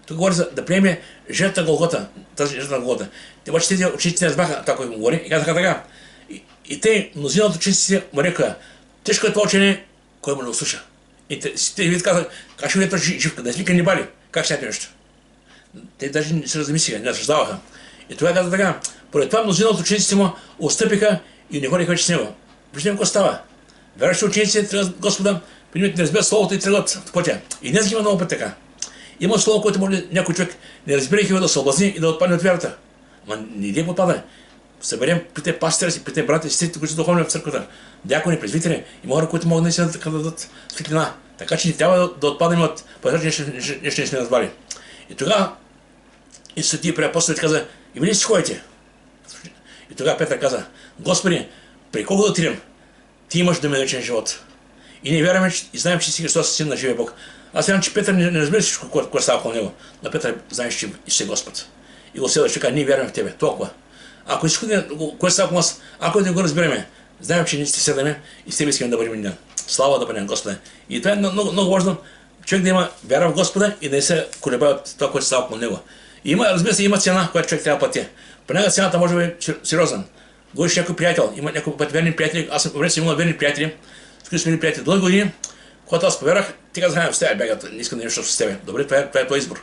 Тук говори за да приеме жертва на Голгота, тази жертва на Голгота. Те обаче тези ученици не разбраха това, което му говори, и казаха така. И те, мнозина от учениците му рекоха: тежко е това учение, кой му не услуша. И те ви казаха: как ще бъде това живка, да сме канибали, как ще нещо? Те даже не се размислиха, не разсъждаваха. И тогава каза така, поради това мнозина от учениците му отстъпиха и не ходиха вече с него. Виждаме какво става. Вярващи ученици тръгват Господа, принимат не разбират словото и тръгват в пътя. И днес ги има много път така. Има слово, което може някой човек не разбира да се облазни и да отпадне от вярата. Ама не иде попада. Съберем при те пастира си, при те брати и сестрите, които са духовни в църквата, дякони, презвитери и хора, които могат наистина да дадат светлина. Така че не трябва да отпаднем от пътя, нещо не сме разбрали. И тогава и свети при апостолите каза, и вие си ходите. И тогава Петър каза, Господи, при кого да отидем? Ти имаш да ме вечен живот. И ние вярваме и знаем, че си Христос, син на живия Бог. Аз знам, че Петър не разбира всичко, което става около него. Но Петър знаеш, че си Господ. И го следваш така, ние вярваме в Тебе. Толкова. Ако искате, което става около нас, ако не го разбираме, знаем, че ние ще седаме и с Тебе искаме да бъдем един. Слава да бъдем Господа. И това е много важно, човек да има вяра в Господа и да не се колебае от това, което става около него. И има, разбира се, има цена, която човек трябва да плати. Понякога цената може да бъде сериозна. Говориш някой приятел, има някой път верни приятели, аз съм имал верни приятели, с които сме приятели дълги години, когато аз повярвах, ти казах, оставя бягат, не искам да нещо с тебе. Добре, това е твой избор.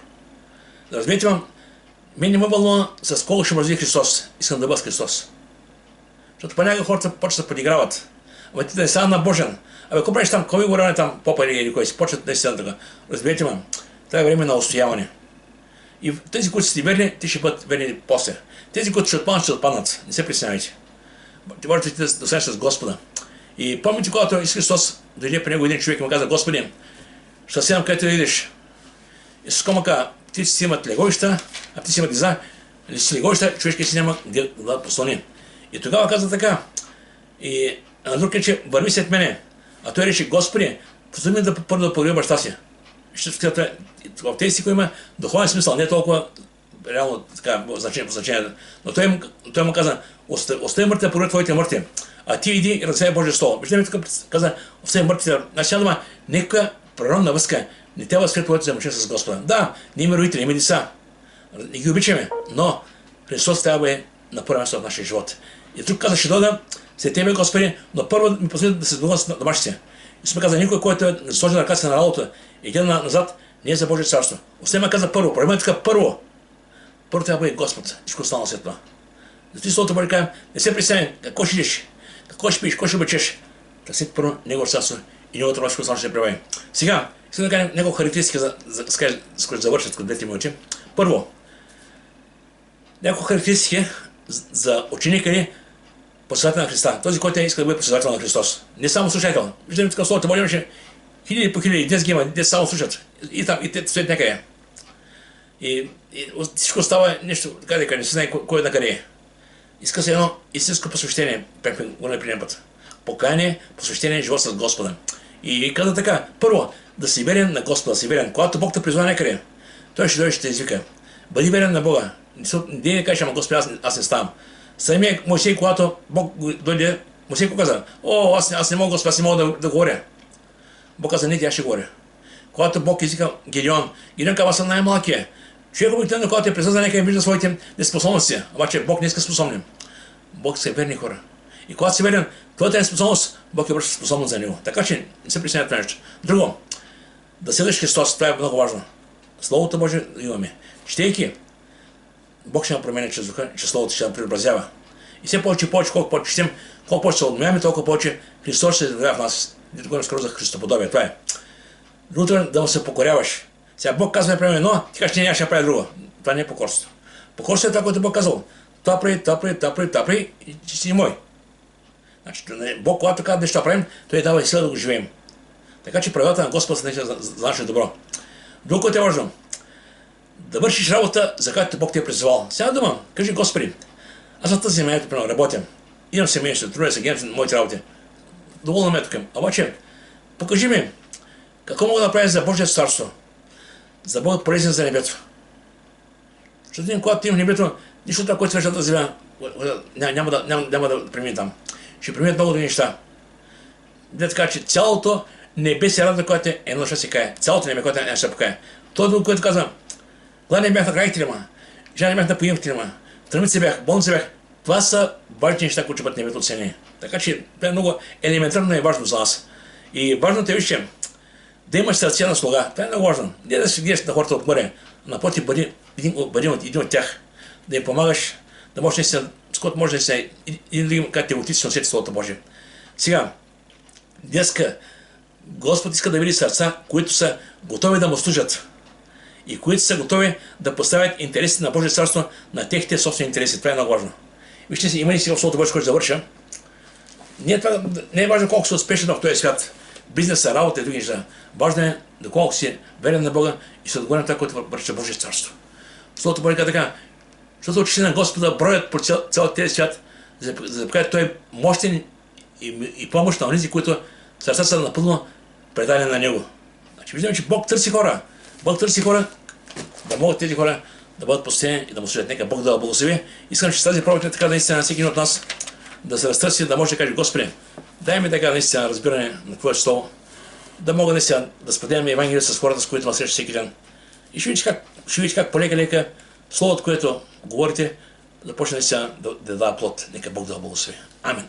Да разберете вам, мен не ме вълнува с колко ще мрази Христос, искам да бъда с Христос. Защото понякога хората почват да подиграват. Абе ти да не става на Божен. Абе, ако правиш там, кой говоря там, попа или кой си, почват наистина така. Разберете ме, това е време на устояване. И тези, които сте верни, те ще бъдат верни после. Тези, които ще отпаднат, не се притеснявайте. Ти можете да станеш с Господа. И помните, когато Исус Христос дойде при него един човек и му каза, Господи, ще седам където да идеш. Исус му каза, ти си имат леговища, а ти си имат диза, или си леговища, човешки си няма где да послони. И тогава каза така, и на друг рече, върви след мене. А той рече, Господи, позволи ми да първо да благодаря баща си. В тези си, които има духовен смисъл, не толкова реално така значение. Но той му каза, остави мъртвите да погребат твоите мъртви, а ти иди и разсея Божие Слово. Виждаме тук каза, остави мъртвите. Значи дума, нека природна връзка не трябва да скрит твоето взаимоотношение с Господа. Да, ние имаме родители, имаме деца, не ги обичаме, но Христос трябва да е на първо място в нашия живот. И тук каза, ще дойда след тебе, Господи, но първо ми позволи да се сдобувам с домашните. И сме каза, никой, който е сложил ръка си на работа и иде назад, не е за Божие царство. Освен каза първо, проблемът е така първо. Първо трябва да бъде Господ, всичко останало след това. Зато Словото Божие кажем, не се притеснявай, какво ще идеш, какво ще пиеш, какво ще обичеш. Търсете първо Негово царство и Неговото всичко останало ще се прибави. Сега, искам да кажем няколко характеристики, с които завършат като 2-3 минути. Първо, няколко характеристики за ученика ни, последовател на Христа. Този, който иска да бъде последовател на Христос. Не само слушател. Виждаме тук Словото Божие, имаше хиляди по хиляди, днес ги има, днес само слушат. И там, и те стоят някъде. И всичко става нещо, така дека не се знае кой е на къде е. Иска се едно истинско посвещение, го не преден път. Покаяние, посвещение, живот с Господа. И каза така, първо, да си верен на Господа, да си верен. Когато Бог те призвава някъде, Той ще дойде, ще те извика. Бъди верен на Бога. Не кажеш, ама Господи, аз не ставам. Самия Мойсей, когато Бог дойде, Мойсей каза, аз не мога, Господи, аз не мога да говоря. Бог каза, не, тя ще говоря. Когато Бог извика Гедеон каза, аз съм най-малкия. Човек обикновено, когато е присъзва, нека вижда своите неспособности. Обаче Бог не иска способни. Бог са верни хора. И когато си верен, твоята неспособност, Бог е връща способност за него. Така че не се притеснявай това нещо. Друго, да следваш Христос, това е много важно. Словото Божие имаме. Четейки, Бог ще ме променя чрез духа, че Словото ще ме преобразява. И все повече, колко повече четем, колко повече се отмяваме, толкова повече Христос ще се изявява в нас. Не го скоро за Христоподобие. Това е. Другото е да му се покоряваш. Сега Бог казва, направи едно, ти кажеш, не, аз ще правя друго. Това не е покорство. Покорство е това, което Бог казал. Това прави и че си мой. Значи, Бог, когато казва нещо правим, Той дава и сила да го живеем. Така че правилата на Господа са нещо за наше добро. Друго, което е важно, да вършиш работа, за която Бог те е призовал. Сега дума, кажи, Господи, аз за тази семейството работя. Имам семейство, трудя се, гледам моите работи. Доволно ме тук. Обаче, покажи ми, какво мога да направя за Божието царство, за да бъдат полезни за небето. Защото когато ти в небето, нищо това, което свършат да земя, няма да премине там. Ще преминат много други неща. Да така, че цялото небе се радва, което е едно ще се кае. Цялото небе, което е ще се покае. Това, което казва, гладен бях на край трима, жена бях на поим в трима, тръмица бях, болница бях. Това са важни неща, които бъдат небето оценени. Така че това е много елементарно и важно за нас. И важното е, вижте, да имаш сърце на слуга. Това е много важно. Не да се гледаш на хората отгоре, напротив, бъди един от тях. да им помагаш, да можеш наистина, с който може да се и да им категорично усети Словото Божие. Сега, днеска Господ иска да види сърца, които са готови да му служат и които са готови да поставят интересите на Божие царство на техните собствени интереси. Това е много важно. Вижте си, има ли сега в Словото Божие, който завърша? Не е важно колко си успешен в този свят. Бизнеса, работа и други неща. Важно е доколко си верен на Бога и се отговорен на това, което върши Божие царство. Словото Божие казва така, защото очите на Господа броят по цял тези свят, за да покажат той мощен и помощ на онези, които сърцата са напълно предадени на Него. Значи виждаме, че Бог търси хора. Бог търси хора, да могат тези хора да бъдат посетени и да му служат. Нека Бог да благослови. Искам, че с тази проповед така наистина на всеки един от нас да се разтърси, да може да каже: Господи, дай ми така наистина разбиране на Твоето слово, да мога наистина да споделям Евангелие с хората, с които ме среща всеки ден. И ще видите как полека словото, което говорите, започне наистина да дава плод. Нека Бог да благослови. Амин.